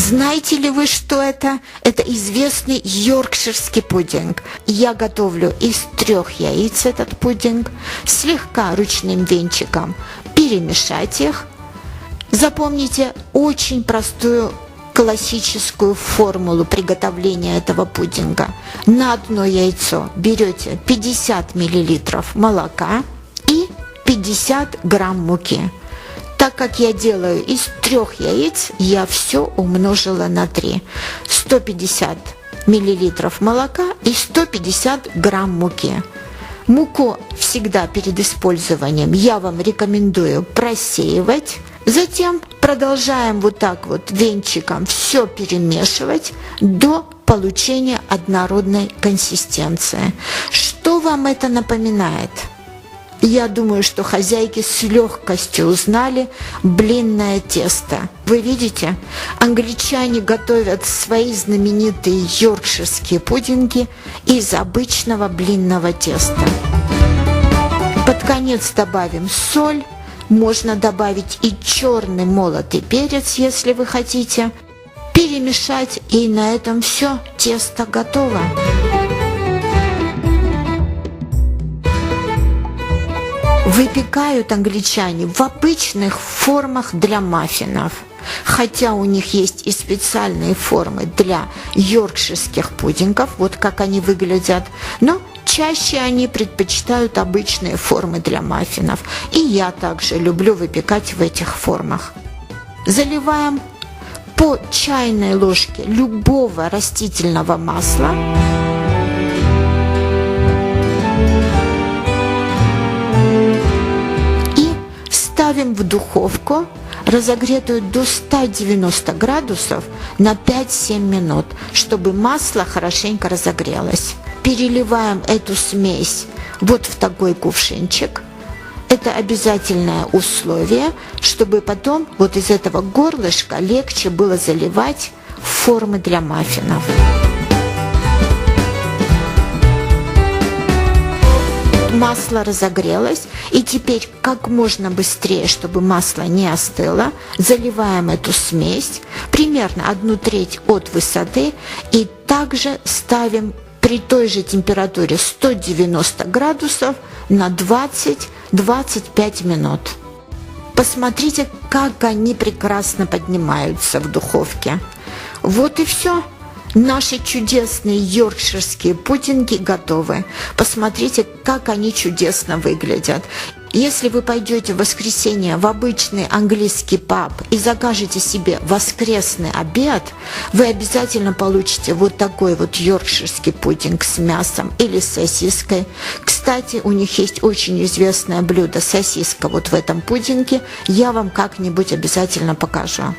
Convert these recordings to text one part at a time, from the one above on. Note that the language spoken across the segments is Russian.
Знаете ли вы, что это? Это известный йоркширский пудинг. Я готовлю из 3 яиц этот пудинг, слегка ручным венчиком перемешать их. Запомните очень простую классическую формулу приготовления этого пудинга. На одно яйцо берете 50 мл молока и 50 грамм муки. Так как я делаю из 3 яиц, я все умножила на 3. 150 мл молока и 150 грамм муки. Муку всегда перед использованием я вам рекомендую просеивать. Затем продолжаем вот так вот венчиком все перемешивать до получения однородной консистенции. Что вам это напоминает? Я думаю, что хозяйки с легкостью узнали блинное тесто. Вы видите, англичане готовят свои знаменитые йоркширские пудинги из обычного блинного теста. Под конец добавим соль. Можно добавить и черный молотый перец, если вы хотите. Перемешать, и на этом все, тесто готово. Выпекают англичане в обычных формах для маффинов, хотя у них есть и специальные формы для йоркширских пудингов, вот как они выглядят, но чаще они предпочитают обычные формы для маффинов, и я также люблю выпекать в этих формах. Заливаем по чайной ложке любого растительного масла. Ставим в духовку, разогретую до 190 градусов на 5-7 минут, чтобы масло хорошенько разогрелось. Переливаем эту смесь вот в такой кувшинчик. Это обязательное условие, чтобы потом вот из этого горлышка легче было заливать формы для маффинов. Масло разогрелось, и теперь как можно быстрее, чтобы масло не остыло, заливаем эту смесь примерно 1/3 от высоты и также ставим при той же температуре 190 градусов на 20-25 минут. Посмотрите, как они прекрасно поднимаются в духовке. Вот и все. Наши чудесные йоркширские пудинги готовы. Посмотрите, как они чудесно выглядят. Если вы пойдете в воскресенье в обычный английский паб и закажете себе воскресный обед, вы обязательно получите вот такой вот йоркширский пудинг с мясом или с сосиской. Кстати, у них есть очень известное блюдо сосиска вот в этом пудинге. Я вам как-нибудь обязательно покажу.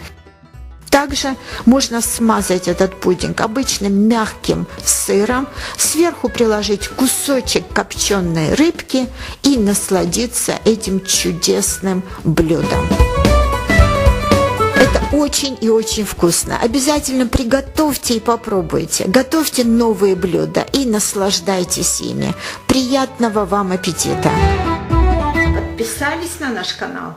Также можно смазать этот пудинг обычным мягким сыром, сверху приложить кусочек копченой рыбки и насладиться этим чудесным блюдом. Это очень и очень вкусно. Обязательно приготовьте и попробуйте. Готовьте новые блюда и наслаждайтесь ими. Приятного вам аппетита! Подписались на наш канал?